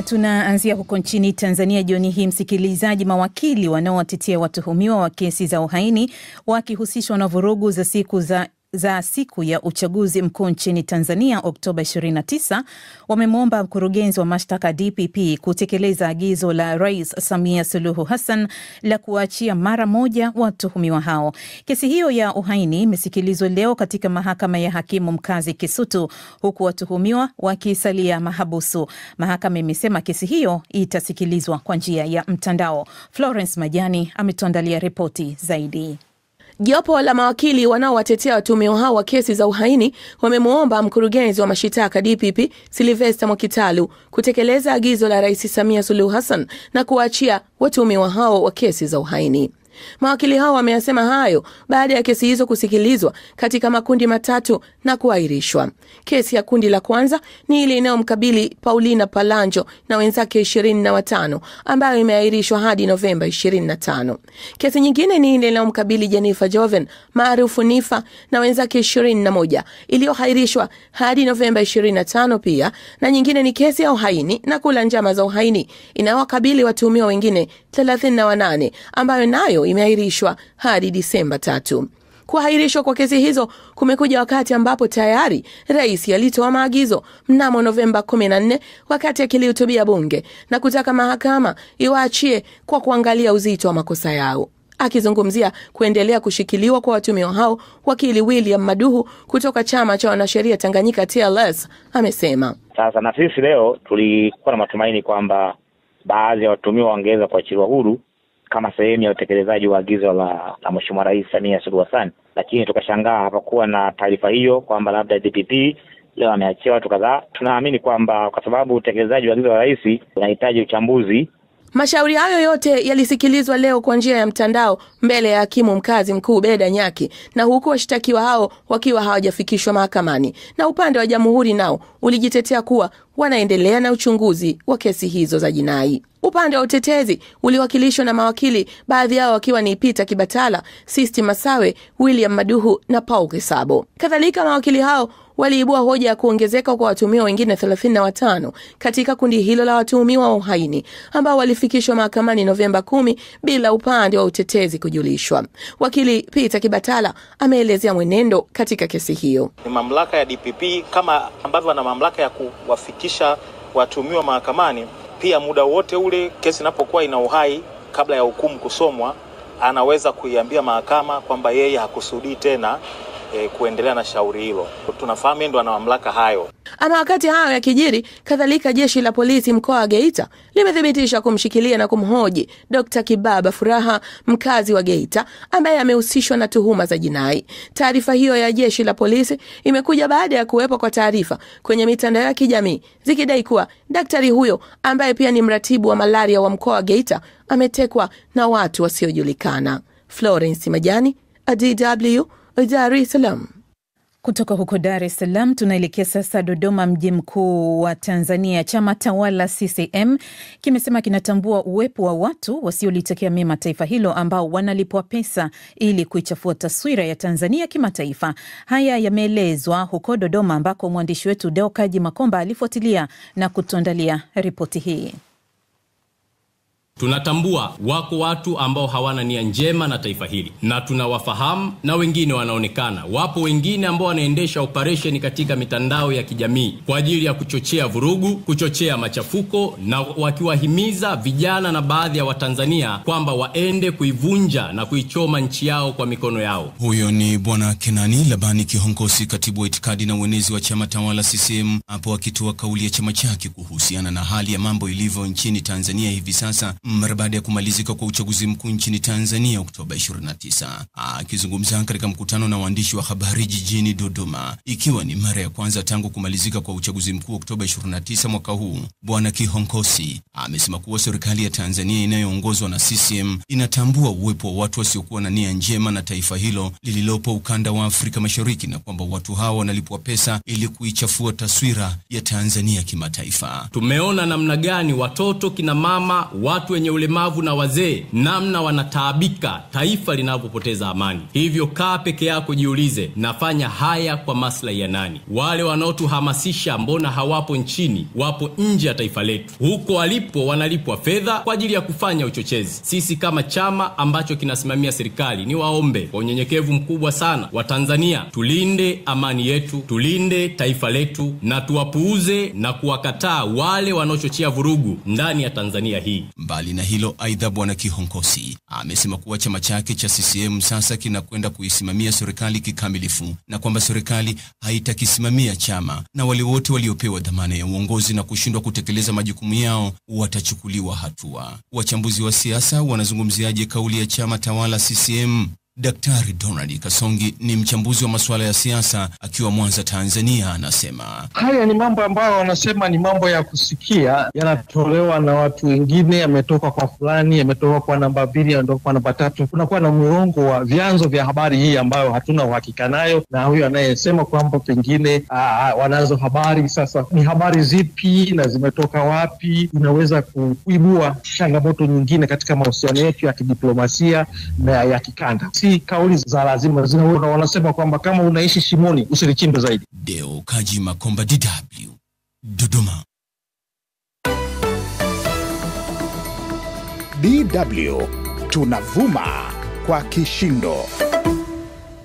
Tunaanzia huko nchini Tanzania jioni hii, msikilizaji. Mawakili wanaowatetea watuhumiwa wa kesi za uhaini wakihusishwa na vurugu za siku ya uchaguzi mkuu nchini Tanzania Oktoba 29 wamemwomba mkurugenzi wa mashtaka DPP kutekeleza agizo la Rais Samia Suluhu Hassan la kuachia mara moja watuhumiwa hao. Kesi hiyo ya uhaini imesikilizwa leo katika mahakama ya hakimu mkazi Kisutu, huku watuhumiwa wakisalia mahabusu. Mahakama imesema kesi hiyo itasikilizwa kwa njia ya mtandao. Florence Majani ametuandalia ripoti zaidi. Jopo la mawakili wanaowatetea watuhumiwa hao wa kesi za uhaini wamemwomba mkurugenzi wa mashitaka DPP Sylvester Mwakitalu kutekeleza agizo la Rais Samia Suluhu Hassan na kuachia watuhumiwa hao wa kesi za uhaini. Mawakili hao wameyasema hayo baada ya kesi hizo kusikilizwa katika makundi matatu na kuahirishwa. Kesi ya kundi la kwanza ni ile inayomkabili Paulina Palanjo na wenzake 25 ambayo imeahirishwa hadi Novemba 25. Kesi nyingine ni ile inayomkabili Jennifer Joven maarufu Nifa na wenzake 21 iliyoahirishwa hadi Novemba 25 pia, na nyingine ni kesi ya uhaini na kula njama za uhaini inayowakabili watuhumiwa wengine 38 ambayo nayo imeahirishwa hadi Disemba 3. Kuahirishwa kwa kesi hizo kumekuja wakati ambapo tayari rais alitoa maagizo mnamo Novemba 14 wakati akilihutubia bunge na kutaka mahakama iwaachie kwa kuangalia uzito wa makosa yao. Akizungumzia kuendelea kushikiliwa kwa watuhumiwa hao, wakili William Maduhu kutoka chama cha wanasheria Tanganyika TLS amesema, sasa na sisi leo tulikuwa na matumaini kwamba baadhi ya watuhumiwa wangeweza kuachiliwa huru kama sehemu ya utekelezaji wa agizo la Mheshimiwa Rais Samia Suluhu Hassan, lakini tukashangaa hapakuwa na taarifa hiyo kwamba labda DPP leo ameachia watu kadhaa. Tunaamini kwamba kwa sababu utekelezaji wa agizo la rais unahitaji uchambuzi. Mashauri hayo yote yalisikilizwa leo kwa njia ya mtandao mbele ya hakimu mkazi mkuu Beda Nyaki, na huku washtakiwa hao wakiwa hawajafikishwa mahakamani, na upande wa jamhuri nao ulijitetea kuwa wanaendelea na uchunguzi wa kesi hizo za jinai. Upande wa utetezi uliwakilishwa na mawakili, baadhi yao wakiwa ni Peter Kibatala, Sisti Masawe, William Maduhu na Paul Kisabo. Kadhalika mawakili hao waliibua hoja ya kuongezeka kwa watuhumiwa wengine 35 katika kundi hilo la watuhumiwa wa uhaini ambao walifikishwa mahakamani Novemba 10 bila upande wa utetezi kujulishwa. Wakili Peter Kibatala ameelezea mwenendo katika kesi hiyo. Ni mamlaka ya DPP kama ambavyo ana mamlaka ya kuwafikisha watuhumiwa mahakamani. Pia muda wote ule kesi inapokuwa ina uhai, kabla ya hukumu kusomwa, anaweza kuiambia mahakama kwamba yeye hakusudii tena kuendelea na shauri hilo. Tunafahamu ndo ana mamlaka hayo. Ama wakati hayo ya kijiri, kadhalika jeshi la polisi mkoa wa Geita limethibitisha kumshikilia na kumhoji Dr. Kibaba Furaha, mkazi wa Geita, ambaye amehusishwa na tuhuma za jinai. Taarifa hiyo ya jeshi la polisi imekuja baada ya kuwepo kwa taarifa kwenye mitandao ya kijamii zikidai kuwa daktari huyo, ambaye pia ni mratibu wa malaria wa mkoa wa Geita, ametekwa na watu wasiojulikana. Florence Majani, DW, Dar es Salaam. Kutoka huko Dar es Salaam tunaelekea sasa Dodoma, mji mkuu wa Tanzania. Chama tawala CCM kimesema kinatambua uwepo wa watu wasiolitakia mema taifa hilo ambao wanalipwa pesa ili kuichafua taswira ya Tanzania kimataifa. Haya yameelezwa huko Dodoma ambako mwandishi wetu Deo Kaji Makomba alifuatilia na kutuandalia ripoti hii. Tunatambua wako watu ambao hawana nia njema na taifa hili, na tunawafahamu, na wengine wanaonekana. Wapo wengine ambao wanaendesha operation katika mitandao ya kijamii kwa ajili ya kuchochea vurugu, kuchochea machafuko, na wakiwahimiza vijana na baadhi ya Watanzania kwamba waende kuivunja na kuichoma nchi yao kwa mikono yao. Huyo ni Bwana Kenani Labani Kihongosi, katibu wa itikadi na uenezi wa chama tawala CCM, hapo akitoa kauli ya chama chake kuhusiana na hali ya mambo ilivyo nchini Tanzania hivi sasa mara baada ya kumalizika kwa uchaguzi mkuu nchini Tanzania Oktoba 29. Akizungumza katika mkutano na waandishi wa habari jijini Dodoma, ikiwa ni mara ya kwanza tangu kumalizika kwa uchaguzi mkuu Oktoba 29 mwaka huu, Bwana Kihongosi amesema kuwa serikali ya Tanzania inayoongozwa na CCM inatambua uwepo wa watu wasiokuwa na nia njema na taifa hilo lililopo ukanda wa Afrika Mashariki, na kwamba watu hao wanalipwa pesa ili kuichafua taswira ya Tanzania kimataifa. Tumeona namna gani watoto, kina mama, watu wenye ulemavu na wazee namna wanataabika taifa linapopoteza amani. Hivyo kaa peke yako, jiulize, nafanya haya kwa maslahi ya nani? Wale wanaotuhamasisha mbona hawapo nchini, wapo nje ya taifa letu. Huko walipo wanalipwa fedha kwa ajili ya kufanya uchochezi. Sisi kama chama ambacho kinasimamia serikali ni waombe kwa unyenyekevu mkubwa sana wa Tanzania, tulinde amani yetu, tulinde taifa letu, na tuwapuuze na kuwakataa wale wanaochochea vurugu ndani ya Tanzania hii. Mbali na hilo, aidha Bwana Kihonkosi amesema kuwa chama chake cha CCM sasa kinakwenda kuisimamia serikali kikamilifu, na kwamba serikali haitakisimamia chama, na wale wote waliopewa dhamana ya uongozi na kushindwa kutekeleza majukumu yao watachukuliwa hatua. Wachambuzi wa siasa wanazungumziaje kauli ya chama tawala CCM? Daktari Donald Kasongi ni mchambuzi wa masuala ya siasa akiwa Mwanza, Tanzania, anasema haya ni mambo ambayo wanasema ni mambo ya kusikia, yanatolewa na watu wengine, yametoka kwa fulani, yametoka kwa namba 2, yametoka kwa namba 3. Kunakuwa na mlolongo wa vyanzo vya habari hii ambayo hatuna uhakika nayo, na huyo anayesema kwamba pengine wanazo habari, sasa ni habari zipi na zimetoka wapi, inaweza kuibua changamoto nyingine katika mahusiano yetu ya kidiplomasia na ya kikanda. Kauli za lazima wanasema kwamba kama unaishi shimoni usilichimbe zaidi. Deo Kaji Makomba, DW, Dodoma. DW tunavuma kwa kishindo.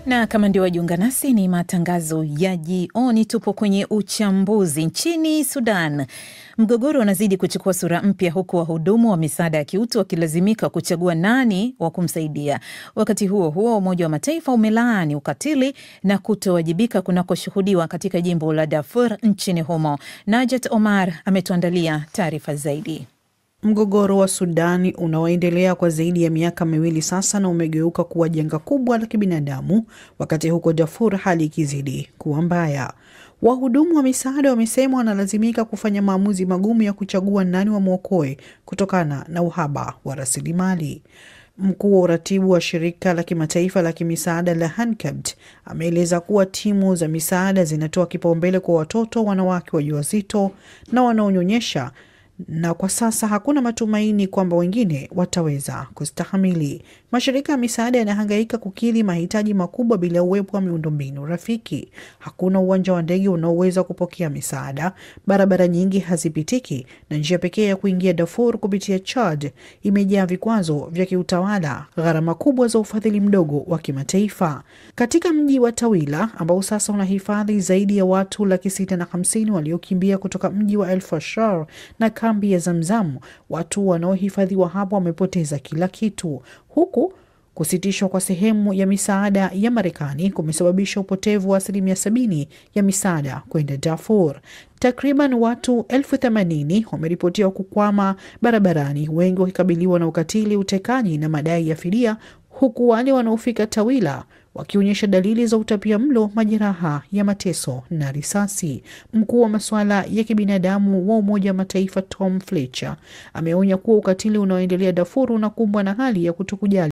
Na kama ndio wajiunga nasi, ni matangazo ya jioni. Tupo kwenye uchambuzi. Nchini Sudan, mgogoro unazidi kuchukua sura mpya, huku wahudumu wa misaada ya kiutu wakilazimika kuchagua nani wa kumsaidia. Wakati huo huo, Umoja wa Mataifa umelaani ukatili na kutowajibika kunakoshuhudiwa katika jimbo la Darfur nchini humo. Najat Omar ametuandalia taarifa zaidi. Mgogoro wa Sudani unaoendelea kwa zaidi ya miaka 2 sasa na umegeuka kuwa janga kubwa la kibinadamu, wakati huko Darfur hali ikizidi kuwa mbaya. Wahudumu wa misaada wamesema wanalazimika kufanya maamuzi magumu ya kuchagua nani wamwokoe kutokana na uhaba wa rasilimali. Mkuu wa uratibu wa shirika la kimataifa la kimisaada la Hankabt ameeleza kuwa timu za misaada zinatoa kipaumbele kwa watoto, wanawake wajawazito na wanaonyonyesha, na kwa sasa hakuna matumaini kwamba wengine wataweza kustahimili. Mashirika ya misaada yanahangaika kukidhi mahitaji makubwa bila uwepo wa miundombinu rafiki. Hakuna uwanja wa ndege unaoweza kupokea misaada, barabara nyingi hazipitiki, na njia pekee ya kuingia Darfur kupitia Chad imejaa vikwazo vya kiutawala, gharama kubwa za ufadhili mdogo wa kimataifa. Katika mji wa Tawila ambao sasa unahifadhi zaidi ya watu 650 waliokimbia kutoka mji wa El Fasher na kambi ya Zamzam, watu wanaohifadhiwa hapo wamepoteza kila kitu, huku kusitishwa kwa sehemu ya misaada ya Marekani kumesababisha upotevu wa 70% ya misaada kwenda Darfur. Takriban watu 80,000 wameripotiwa kukwama barabarani, wengi wakikabiliwa na ukatili, utekaji na madai ya fidia, huku wale wanaofika Tawila wakionyesha dalili za utapiamlo, majeraha ya mateso na risasi. Mkuu wa masuala ya kibinadamu wa Umoja wa Mataifa Tom Fletcher ameonya kuwa ukatili unaoendelea Darfur unakumbwa na hali ya kutokujali